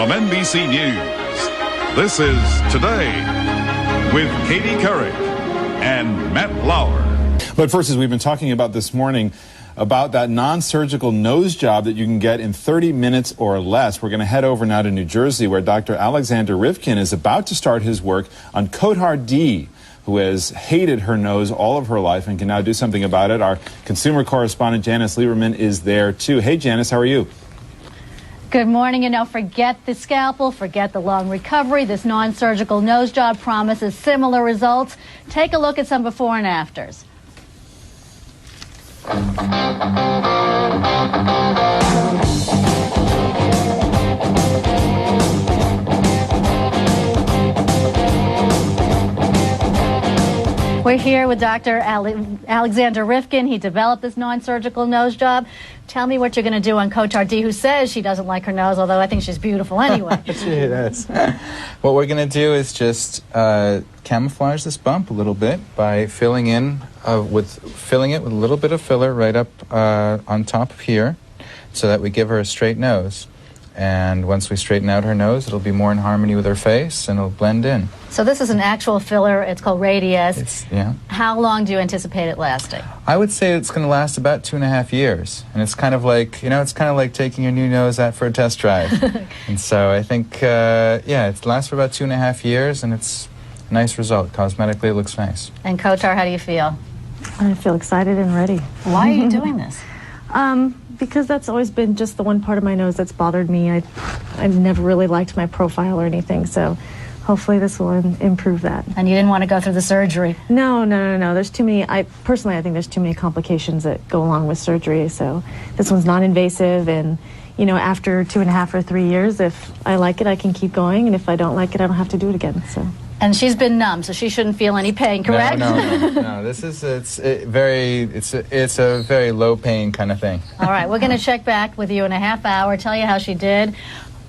From NBC News, this is Today with Katie Couric and Matt Lauer. But first, as we've been talking about this morning, about that non-surgical nose job that you can get in 30 minutes or less. We're going to head over now to New Jersey, where Dr. Alexander Rivkin is about to start his work on Kotar D, who has hated her nose all of her life and can now do something about it. Our consumer correspondent, Janice Lieberman, is there too. Hey, Janice, how are you? Good morning. And now forget the scalpel, forget the long recovery. This non-surgical nose job promises similar results. Take a look at some before and afters. We're here with Dr. Alexander Rivkin. He developed this non-surgical nose job. Tell me what you're going to do on Kotar D, who says she doesn't like her nose, although I think she's beautiful anyway. She does. What we're going to do is just camouflage this bump a little bit by filling it with a little bit of filler right up on top of here, so that we give her a straight nose. And once we straighten out her nose, it'll be more in harmony with her face, and it'll blend in. So this is an actual filler. It's called Radius. Yeah. How long do you anticipate it lasting? I would say it's going to last about 2.5 years. And it's kind of like, it's kind of like taking your new nose out for a test drive. And so I think, it lasts for about 2.5 years, and it's a nice result. Cosmetically, it looks nice. And Kotar, how do you feel? I feel excited and ready. Why are you doing this? Because that's always been just the one part of my nose that's bothered me. I've never really liked my profile or anything, so hopefully this will improve that. And you didn't want to go through the surgery? No. There's too many. I think there's too many complications that go along with surgery, so this one's non-invasive, and after 2.5 or 3 years, if I like it, I can keep going, and if I don't like it, I don't have to do it again. So. And she's been numb, so she shouldn't feel any pain, correct? No. This is it's a very low pain kind of thing. All right, we're going to check back with you in a half hour, tell you how she did,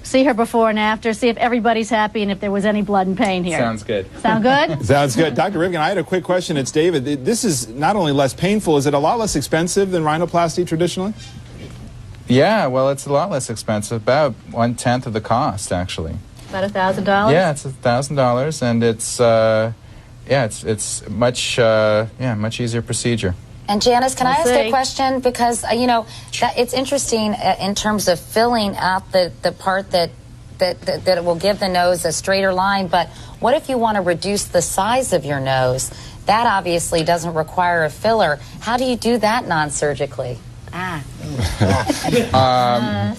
see her before and after, see if everybody's happy and if there was any blood and pain here. Sounds good. Sound good? Sounds good. Dr. Rivkin, I had a quick question. It's David. This is not only less painful, is it a lot less expensive than rhinoplasty traditionally? Yeah, well, it's a lot less expensive, about 1/10 of the cost, actually. About $1,000? Yeah, it's $1,000, and it's much easier procedure. And Janice, can I ask a question? Because it's interesting in terms of filling out the part that it will give the nose a straighter line. But what if you want to reduce the size of your nose? That obviously doesn't require a filler. How do you do that non-surgically?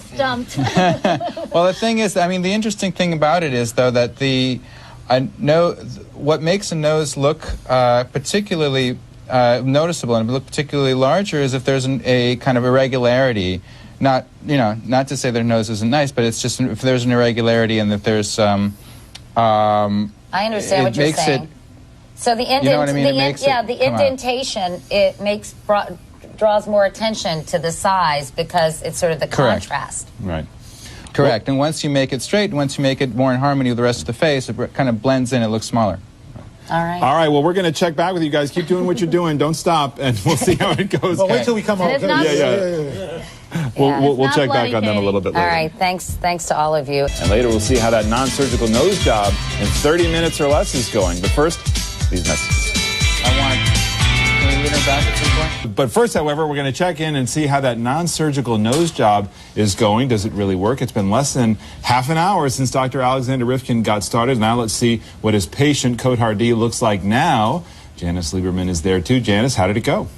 Stumped. Well, the thing is, the interesting thing about it is, though, that what makes a nose look particularly noticeable and look particularly larger is if there's a kind of irregularity. Not to say their nose isn't nice, but it's just if there's an irregularity and that there's I understand what you're saying. So the indentation draws more attention to the size because it's sort of the contrast. Right. Correct. And once you make it straight, once you make it more in harmony with the rest of the face, it kind of blends in. It looks smaller. All right. All right. Well, we're going to check back with you guys. Keep doing what you're doing. Don't stop, and we'll see how it goes. Well, wait till we come home. We'll check back on them a little bit later. All right. Thanks to all of you. And later we'll see how that non-surgical nose job in 30 minutes or less is going. But first, these messages. But first, however, we're going to check in and see how that non-surgical nose job is going. Does it really work? It's been less than half an hour since Dr. Alexander Rivkin got started. Now let's see what his patient, Kotar D, looks like now. Janice Lieberman is there too. Janice, how did it go?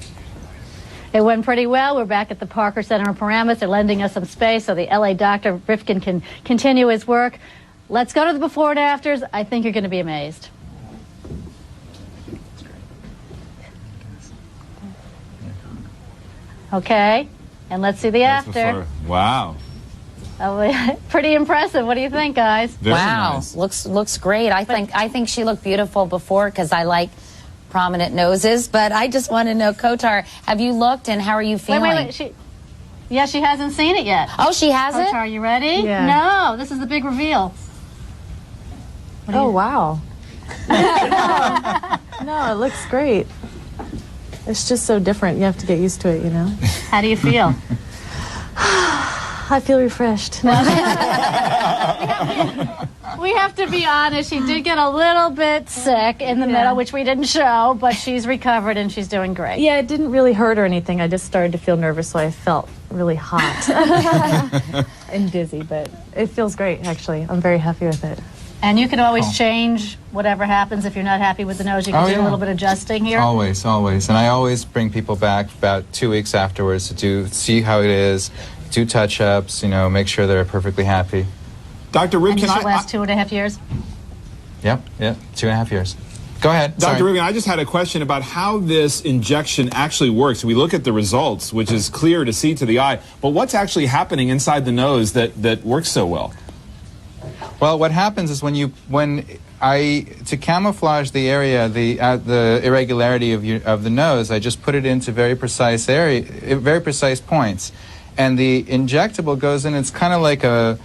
It went pretty well. We're back at the Parker Center in Paramus. They're lending us some space so the LA Dr. Rivkin can continue his work. Let's go to the before and afters. I think you're going to be amazed. Okay, and let's see the after. Wow. Pretty impressive. What do you think, guys? Very nice. Looks great. I think she looked beautiful before because I like prominent noses. But I just want to know, Kotar, have you looked and how are you feeling? Wait. She hasn't seen it yet. Oh, she hasn't? Kotar, are you ready? Yeah. No, this is the big reveal. Wow. No, it looks great. It's just so different. You have to get used to it, How do you feel? I feel refreshed. We have to be honest. She did get a little bit sick in the middle, which we didn't show, but she's recovered and she's doing great. Yeah, it didn't really hurt or anything. I just started to feel nervous, so I felt really hot and dizzy, but it feels great, actually. I'm very happy with it. And you can always change whatever happens if you're not happy with the nose. You can do a little bit of adjusting here. Always, always. And I always bring people back about 2 weeks afterwards to see how it is, do touch-ups, make sure they're perfectly happy. Dr. Ripken, and this should last 2.5 years? Yep, 2.5 years. Go ahead. Dr. Ripken, I just had a question about how this injection actually works. We look at the results, which is clear to see to the eye, but what's actually happening inside the nose that works so well? Well, what happens is to camouflage the area, the irregularity of the nose, I just put it into very precise points, and the injectable goes in. It's kind of like a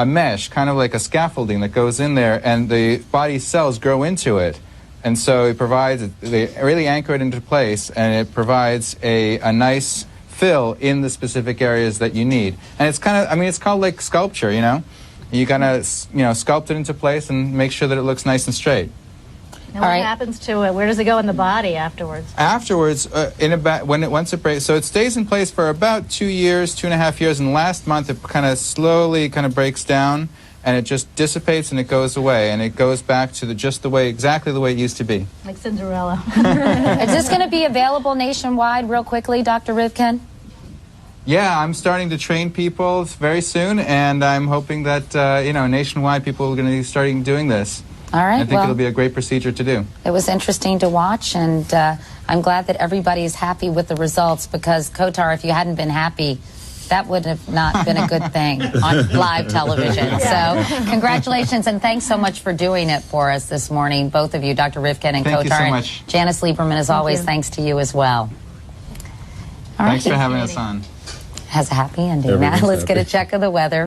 mesh, kind of like a scaffolding that goes in there, and the body cells grow into it, and so they really anchor it into place, and it provides a nice fill in the specific areas that you need. And it's kind of, it's called like sculpture, You gotta, sculpt it into place and make sure that it looks nice and straight. And what happens to it? Where does it go in the body afterwards? Afterwards, once it breaks, so it stays in place for about 2 years, 2.5 years, and last month it kind of slowly breaks down, and it just dissipates and it goes away, and it goes back to exactly the way it used to be. Like Cinderella. Is this going to be available nationwide real quickly, Dr. Rivkin? Yeah, I'm starting to train people very soon, and I'm hoping that, nationwide people are going to be starting doing this. All right. I think it'll be a great procedure to do. It was interesting to watch, and I'm glad that everybody is happy with the results, because, Kotar, if you hadn't been happy, that would have not been a good thing on live television. So congratulations, and thanks so much for doing it for us this morning, both of you, Dr. Rivkin and Kotar. Thank you so much. And Janice Lieberman, as always, thanks to you as well. Thanks for having us on. Has a happy ending. Now let's get a check of the weather.